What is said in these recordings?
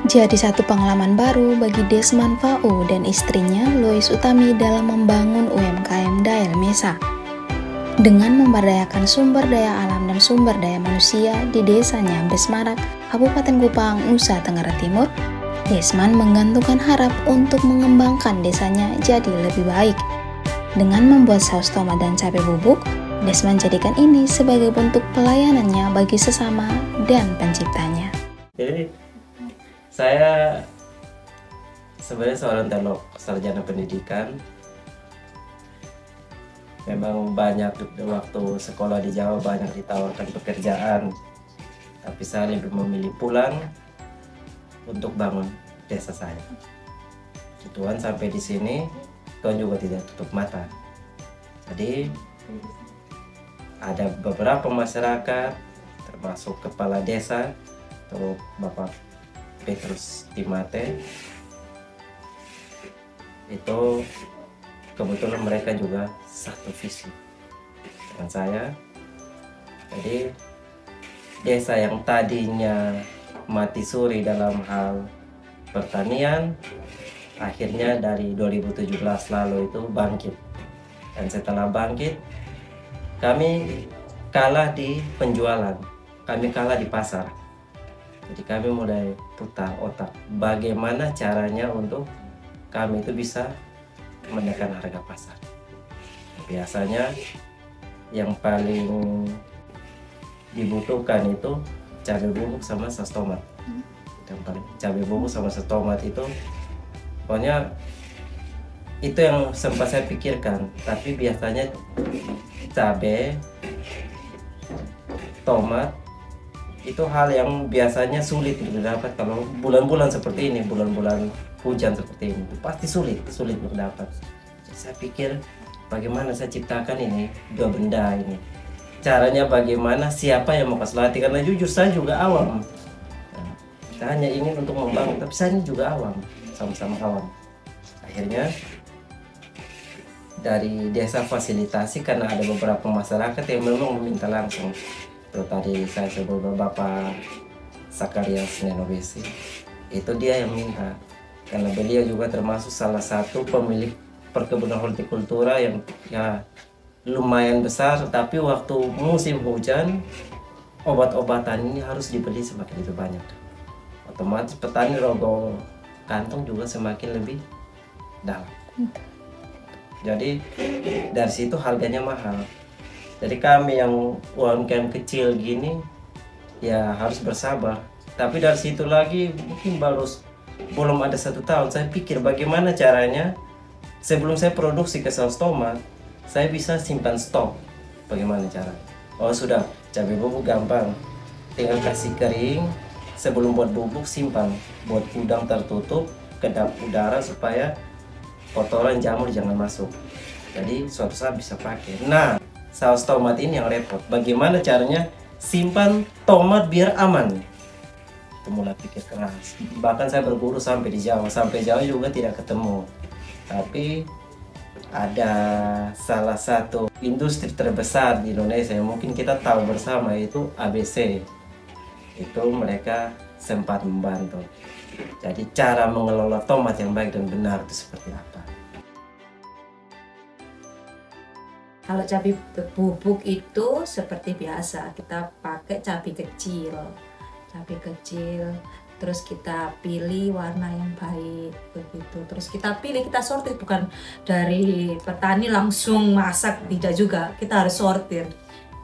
Jadi satu pengalaman baru bagi Desmond Fau dan istrinya Lois Utami dalam membangun UMKM Dael Mesa. Dengan memberdayakan sumber daya alam dan sumber daya manusia di desanya Besmarak, Kabupaten Kupang, Nusa Tenggara Timur, Desmond menggantungkan harap untuk mengembangkan desanya jadi lebih baik. Dengan membuat saus tomat dan cabai bubuk, Desmond jadikan ini sebagai bentuk pelayanannya bagi sesama dan penciptanya. Jadi saya sebenarnya seorang teknolog sarjana pendidikan. Memang banyak waktu sekolah di Jawa banyak ditawarkan pekerjaan, tapi saya lebih memilih pulang untuk bangun desa saya. Tuhan sampai di sini, Tuhan juga tidak tutup mata. Jadi ada beberapa masyarakat, termasuk kepala desa atau Bapak Petrus Timate, itu kebetulan mereka juga satu visi dengan saya. Jadi desa yang tadinya mati suri dalam hal pertanian, akhirnya dari 2017 lalu itu bangkit. Dan setelah bangkit, kami kalah di penjualan, kami kalah di pasar. Jadi kami mulai putar otak bagaimana caranya untuk kami itu bisa menekan harga pasar. Biasanya yang paling dibutuhkan itu cabai bubuk sama saus tomat. Yang paling cabai bubuk sama saus tomat itu pokoknya itu yang sempat saya pikirkan. Tapi biasanya cabai, tomat itu hal yang biasanya sulit didapat kalau bulan-bulan seperti ini, bulan-bulan hujan seperti ini, itu pasti sulit berdapat. Jadi saya pikir bagaimana saya ciptakan ini dua benda ini. Caranya bagaimana, siapa yang mau kasih latih, karena jujur saya juga awam. Saya hanya ingin untuk membangun, tapi saya ini juga awam, sama-sama awam. Akhirnya dari desa fasilitasi karena ada beberapa masyarakat yang memang meminta langsung. Itu tadi saya sebut Bapak Sakarias Nenobesi, itu dia yang minta, karena beliau juga termasuk salah satu pemilik perkebunan hortikultura yang ya lumayan besar, tapi waktu musim hujan obat-obatan ini harus dibeli semakin lebih banyak. Otomatis petani rogoh kantong juga semakin lebih dalam. Jadi dari situ harganya mahal. Jadi kami yang UMKM kecil gini ya harus bersabar. Tapi dari situ lagi mungkin belum ada 1 tahun saya pikir bagaimana caranya sebelum saya produksi ke saus tomat saya bisa simpan stok. Bagaimana cara? Oh sudah, cabai bubuk gampang, tinggal kasih kering. Sebelum buat bubuk simpan, buat gudang tertutup, kedap udara supaya kotoran jamur jangan masuk. Jadi suatu saat bisa pakai. Nah, saus tomat ini yang repot. Bagaimana caranya simpan tomat biar aman? Itu mulai pikir keras. Bahkan saya berburu sampai di Jawa, sampai Jawa juga tidak ketemu. Tapi ada salah satu industri terbesar di Indonesia yang mungkin kita tahu bersama, itu ABC. Itu mereka sempat membantu. Jadi cara mengelola tomat yang baik dan benar itu seperti apa? Kalau cabai bubuk itu seperti biasa, kita pakai cabai kecil, terus kita pilih warna yang baik begitu. Terus kita pilih, kita sortir, bukan dari petani langsung masak, tidak juga. Kita harus sortir.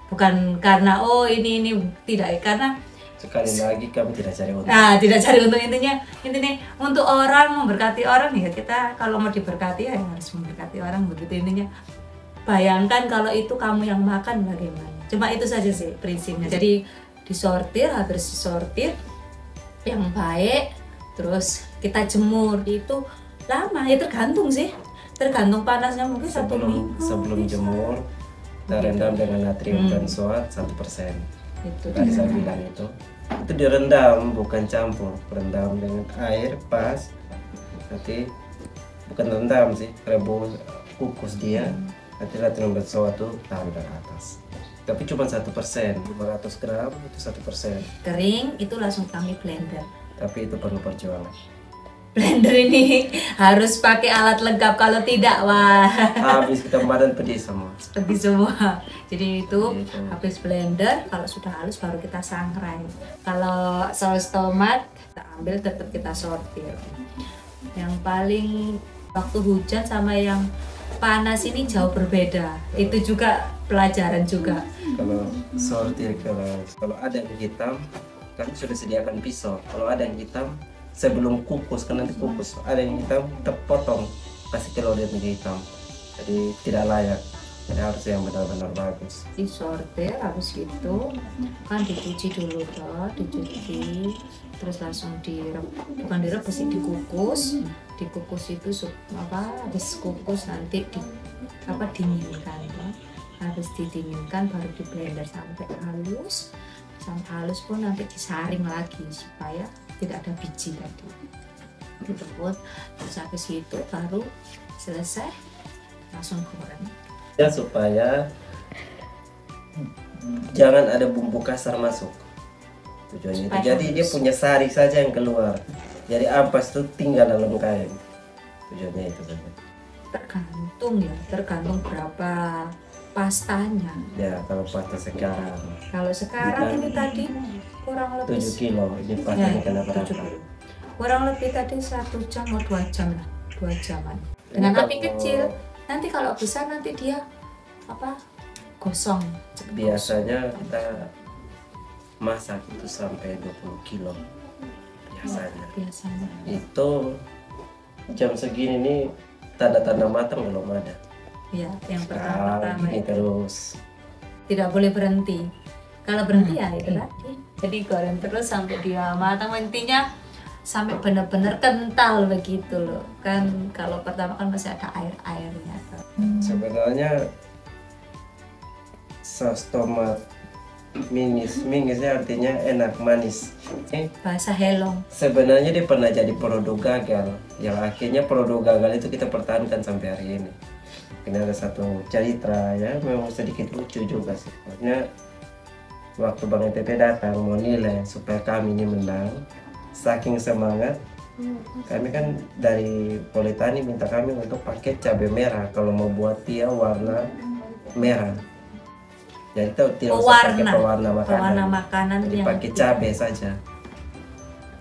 Bukan karena oh ini tidak, karena sekali lagi kami tidak cari untung. Nah, tidak cari untung, intinya untuk orang, memberkati orang ya. Kita kalau mau diberkati ya harus memberkati orang begitu intinya. Bayangkan kalau itu kamu yang makan bagaimana. Cuma itu saja sih prinsipnya. Jadi disortir, harus disortir yang baik, terus kita jemur. Itu lama ya, tergantung sih, tergantung panasnya, mungkin 1 minggu. Sebelum jemur kita rendam dengan natrium benzoat 1%. Itu tadi saya bilang itu direndam, bukan campur. Rendam dengan air pas, nanti bukan rendam sih, rebus, kukus dia. Nanti natrium benzoat itu taruh dari atas. Tapi cuma 1%, 500 gram itu 1%. Kering itu langsung kami blender. tapi itu perlu perjuangan. Blender ini harus pakai alat lengkap, kalau tidak wah Habis kita badan pedih semua. pedih semua. Jadi itu Gitu. habis blender, kalau sudah halus baru kita sangrai. Kalau saus tomat kita ambil, tetap kita sortir. Yang paling waktu hujan sama yang panas ini jauh berbeda. Itu juga pelajaran juga. Kalau sortir, kalau ada yang hitam kan sudah sediakan pisau. Kalau ada yang hitam sebelum kukus, kan nanti kukus ada yang hitam, kita potong, kasih keluar dia menjadi hitam, jadi tidak layak. Jadi harus yang benar-benar bagus. Disortir, habis itu kan dicuci dulu toh, dicuci terus langsung bukan direbus sih, dikukus itu habis kukus nanti dinginkan toh. Habis didinginkan baru di blender sampai halus pun nanti disaring lagi supaya tidak ada biji tadi gitu pun. Terus habis itu baru selesai langsung goreng Ya supaya jangan ada bumbu kasar masuk, tujuannya itu. Supaya Jadi dia halus. punya sari saja yang keluar, jadi ampas itu tinggal dalam kain, tujuannya itu saja. tergantung berapa pastanya. Ya kalau pasta sekarang Kalau sekarang ini tadi kurang lebih 7 kilo, ini pastanya kena 7 berapa? kilo. Kurang lebih tadi 1 jam atau 2 jam lah, 2 jaman. Dengan Ini api kalau- kecil. Nanti kalau besar nanti dia gosong. cepet gosong. Biasanya kita masak itu sampai 20 kilo biasanya. Biasanya. Itu jam segini nih tanda-tanda matang belum ada. Ya, yang pertama Gini itu terus. tidak boleh berhenti. Kalau berhenti ya itu tadi. Jadi goreng terus sampai dia matang, intinya sampai benar-benar kental begitu loh. Kan kalau pertama kan masih ada air-airnya. Sebenarnya saus tomat mingisnya artinya enak, manis. Bahasa helong. Sebenarnya dia pernah jadi produk gagal, yang akhirnya produk gagal itu kita pertahankan sampai hari ini. Ini ada satu cerita ya, memang sedikit lucu juga sih. Maksudnya waktu Bang ETT datang mau nilai supaya kami ini menang, saking semangat, kami kan dari Politani minta kami untuk pakai cabai merah kalau mau buat dia warna merah. Jadi tidak usah pakai pewarna makanan jadi yang pakai cabai saja.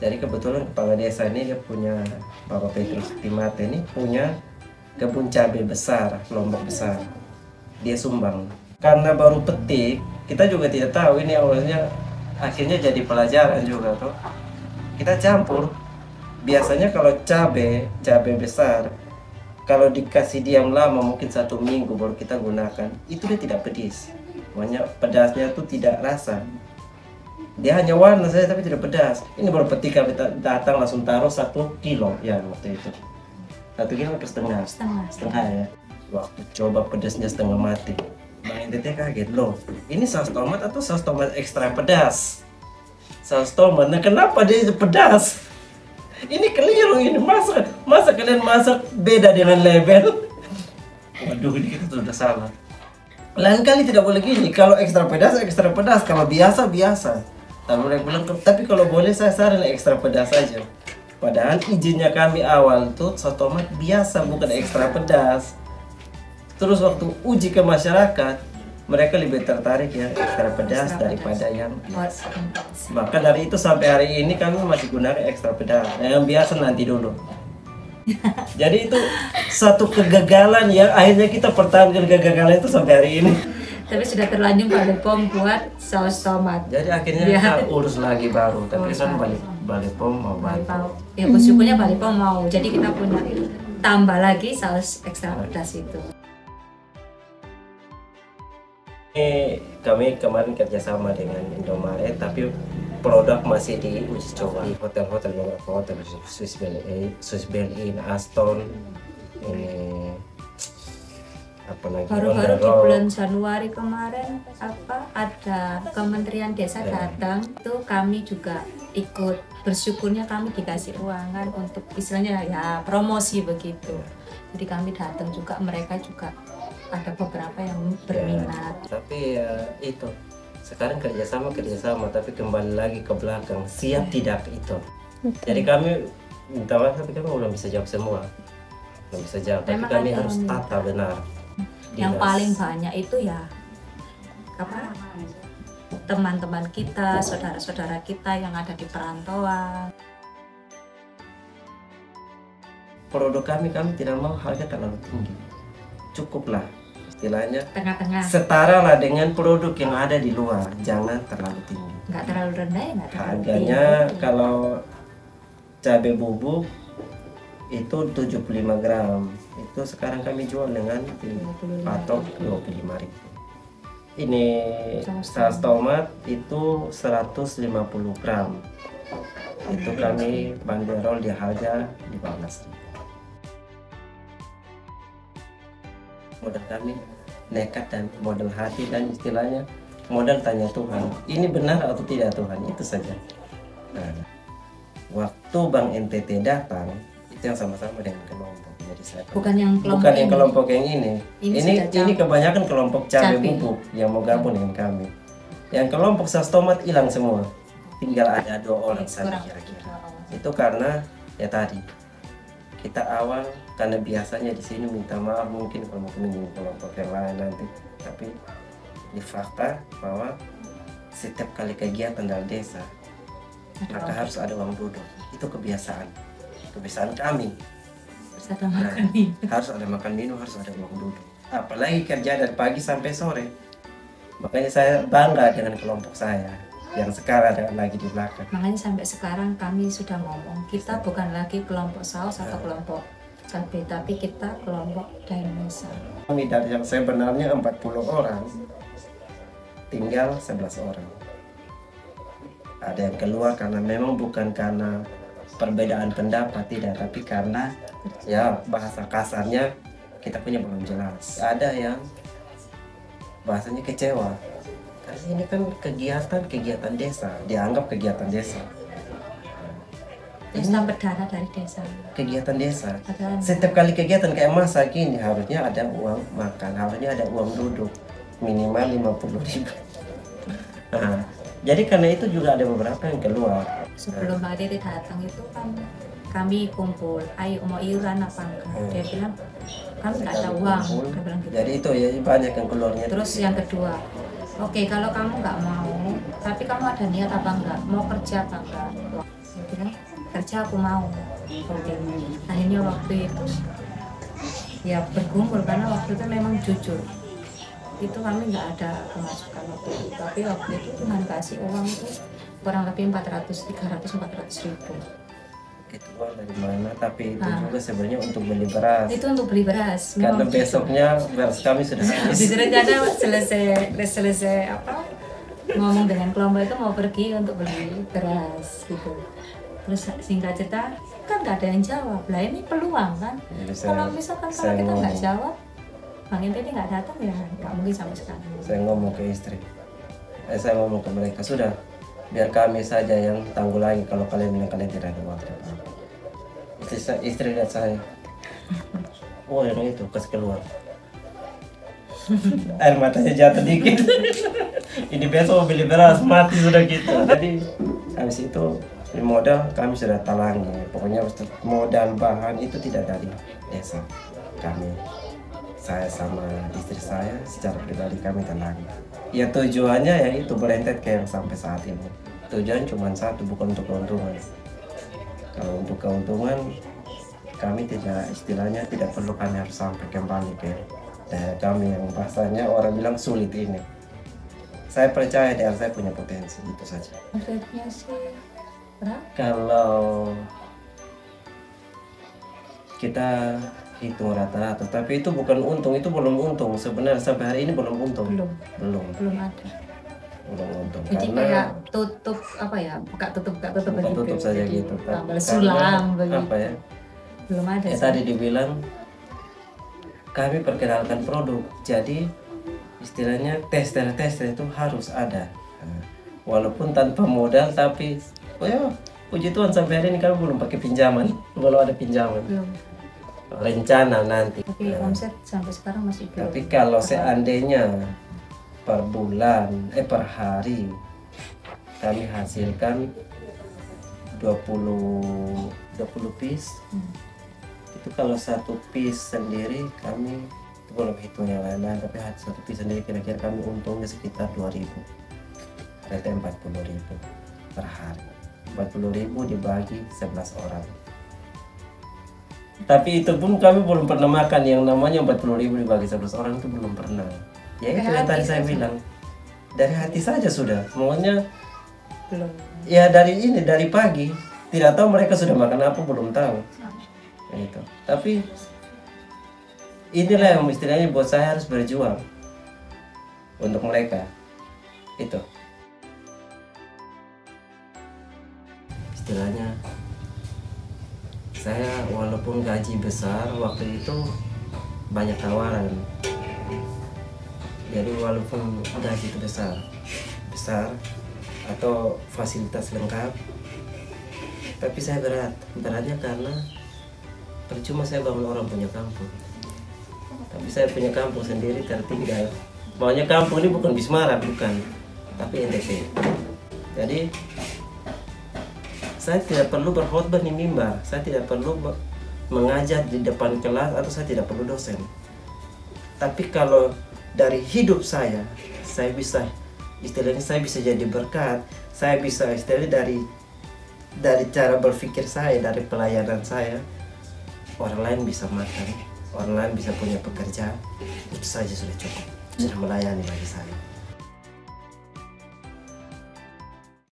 Jadi kebetulan kepala desa ini dia punya, Bapak Petrus Timate ini punya kebun cabai besar, lombok besar. Dia sumbang. Karena baru petik, kita juga tidak tahu ini awalnya, akhirnya jadi pelajaran juga toh. Kita campur. Biasanya kalau cabai besar, kalau dikasih diam lama mungkin 1 minggu baru kita gunakan, itu dia tidak pedis. Makanya pedasnya tuh tidak rasa. Dia hanya warna saja tapi tidak pedas. Ini baru petik kami datang langsung taruh 1 kilo ya waktu itu. 1 kilo atau setengah ya. Waktu coba pedasnya setengah mati. Bang NTT kaget loh. Ini saus tomat atau saus tomat ekstra pedas? Saus tomat. Nah kenapa dia pedas? Ini keliru ini, masa kalian masak beda dengan label? Waduh, ini kita sudah salah. Lain kali tidak boleh gini. Kalau ekstra pedas. Kalau biasa. Tapi mereka bilang, tapi kalau boleh saya saran ekstra pedas saja. Padahal izinnya kami awal tuh saus tomat biasa, bukan ekstra pedas. Terus waktu uji ke masyarakat, mereka lebih tertarik yang ekstra pedas daripada yang biasa. Maka dari itu sampai hari ini kami masih gunakan ekstra pedas. Nah, yang biasa nanti dulu. Jadi itu satu kegagalan yang akhirnya kita pertahankan kegagalan itu sampai hari ini. Tapi sudah terlanjur Bali POM buat saus tomat. Jadi akhirnya Ya. kita urus lagi baru. Tapi Urus kan lagi. Bali POM mau Bali bantu. POM. Ya bersyukurnya Bali POM mau. Jadi kita punya tambah lagi saus ekstra pedas itu. Kami kemarin kerjasama dengan Indomaret, tapi produk masih di uji coba di hotel-hotel, beberapa hotel, Swiss Bell Inn, Aston, ini apa lagi? Baru-baru di Rock. bulan Januari kemarin ada Kementerian Desa datang, itu kami juga ikut. Bersyukurnya kami dikasih uangan untuk istilahnya ya promosi begitu. Jadi kami datang juga, mereka juga ada beberapa yang berminat. Ya, tapi ya itu sekarang kerjasama tapi kembali lagi ke belakang, siap tidak itu. Jadi kami minta maaf tapi kami belum bisa jawab semua, belum bisa jawab. Tapi Memang kami ada harus orang tata benar. Yang Dinas. paling banyak itu ya apa? Teman-teman kita, saudara-saudara kita yang ada di perantauan. Produk kami tidak mau harga terlalu tinggi, cukuplah istilahnya Tengah-tengah, setara lah dengan produk yang ada di luar, jangan terlalu tinggi. nggak terlalu rendah ya nggak terlalu Harganya tinggi. kalau cabai bubuk itu 75 gram, itu sekarang kami jual dengan patok 25.000. Ini saus tomat itu 150 gram, itu kami banderol di harga 15.000. Modal kami nekat dan modal hati dan istilahnya modal tanya Tuhan, ini benar atau tidak Tuhan, itu saja. Nah, waktu Bank NTT datang itu yang sama-sama dengan kelompok, jadi saya Bukan yang kelompok bukan yang ini. kelompok yang ini. Ini Ini sudah kebanyakan kelompok cabai Cabai. bubuk yang mau gabung dengan kami. Yang kelompok saus tomat hilang semua, tinggal ada 2 orang saja Kurang. kira-kira. Itu karena ya tadi kita awal karena biasanya di sini minta maaf mungkin kalau mau menyinggung kelompok yang lain nanti, tapi di fakta bahwa setiap kali kegiatan dalam desa maka harus ada uang duduk. Itu kebiasaan kami. Bersama Nah, kami. harus ada makan minum, harus ada uang duduk. Apalagi kerja dari pagi sampai sore. Makanya saya bangga dengan kelompok saya yang sekarang ada lagi di belakang. Makanya sampai sekarang kami sudah ngomong, kita bukan lagi kelompok saus atau kelompok cabai, tapi kita kelompok Dainesa. Kami dari yang sebenarnya 40 orang, tinggal 11 orang. Ada yang keluar karena memang bukan karena perbedaan pendapat, tidak, tapi karena ya bahasa kasarnya kita punya belum jelas. Ada yang bahasanya kecewa. Karena ini kan kegiatan desa, dianggap kegiatan desa. Terus dapat dana dari desa. Kegiatan desa. Padahal Setiap kali kegiatan kayak masak ini harusnya ada uang makan, harusnya ada uang duduk minimal 50.000. Nah, jadi karena itu juga ada beberapa yang keluar. sebelum Mbak Titi datang itu kan kami kumpul, ayo mau iuran apa enggak? Dia bilang kami nggak ada uang. Dia bilang gitu. Jadi itu ya banyak yang keluarnya. Terus yang kedua, oke kalau kamu nggak mau, tapi kamu ada niat apa enggak? Mau kerja apa enggak? Dia bilang kerja aku mau. Oke. Akhirnya waktu itu ya berkumpul karena waktu itu memang jujur. Itu kami nggak ada pemasukan waktu itu, tapi waktu itu Tuhan kasih uang itu kurang lebih 400 ribu. Itu uang dari mana? Tapi itu Nah. juga sebenarnya untuk beli beras. Itu untuk beli beras. Karena Memang besoknya beras kami sudah habis. direncana selesai apa ngomong dengan kelompok itu mau pergi untuk beli beras gitu. Terus singkat cerita kan nggak ada yang jawab. Lah ini peluang kan. Jadi Kalau misalkan kalau kita nggak jawab, Bang Inti ini nggak datang ya nggak mungkin sama sekali. Saya ngomong ke istri, saya ngomong ke mereka, sudah biar kami saja yang tanggulangi kalau kalian bilang kalian tidak ada uang, tidak apa-apa. Istri lihat saya, oh yang itu kasih keluar, air matanya jatuh dikit. Ini besok mau beli beras mati sudah gitu. Jadi habis itu modal kami sudah talangi, pokoknya modal bahan itu tidak dari desa kami. Saya sama istri saya secara pribadi kami talangi. Ya tujuannya ya itu berentet kayak yang sampai saat ini. Tujuan cuma satu, bukan untuk keuntungan. Kalau untuk keuntungan kami tidak, istilahnya tidak perlu kami harus sampai kembali ke daerah kami yang bahasanya orang bilang sulit ini. Saya percaya daerah saya punya potensi, itu saja. Maksudnya sih berapa? Kalau kita hitung rata-rata, tapi itu bukan untung, itu belum untung sebenarnya sampai hari ini belum untung. Belum ada. Belum untung Jadi karena kayak tutup apa ya, buka tutup bukan begitu. tutup saja Jadi gitu. tambah Karena sulam begitu. apa ya? Belum ada Ya sih. tadi dibilang kami perkenalkan produk, jadi istilahnya tester itu harus ada. Nah, walaupun tanpa modal, tapi oh ya puji Tuhan sampai hari ini kami belum pakai pinjaman, belum ada pinjaman. Belum. Rencana nanti. Tapi omset sampai sekarang masih belum. Tapi kalau seandainya per bulan, per hari kami hasilkan 20 piece. Itu kalau satu piece sendiri kami itu belum hitung yang lain-lain, tapi satu piece sendiri kira-kira kami untungnya sekitar 2.000, berarti 40.000 per hari. 40.000 dibagi 11 orang. Tapi itu pun kami belum pernah makan yang namanya 40.000 dibagi 11 orang, itu belum pernah. Ya itu yang tadi saya bilang, dari hati saja sudah. Maunya Belum. ya dari pagi. Tidak tahu mereka sudah makan apa, belum tahu. Itu. Tapi inilah yang istilahnya buat saya harus berjuang untuk mereka. Itu. Istilahnya saya walaupun gaji besar waktu itu banyak tawaran. Jadi walaupun gaji itu besar atau fasilitas lengkap, tapi saya beratnya karena percuma saya bangun orang punya kampung, tapi saya punya kampung sendiri tertinggal. Maunya kampung ini bukan Bismara, bukan, tapi NTT. Jadi saya tidak perlu berkhotbah di mimbar, saya tidak perlu mengajar di depan kelas, atau saya tidak perlu dosen. Tapi kalau dari hidup saya bisa istilahnya saya bisa jadi berkat, saya bisa istilahnya dari cara berpikir saya, dari pelayanan saya, orang lain bisa makan, orang lain bisa punya pekerjaan, itu saja sudah cukup, sudah melayani bagi saya.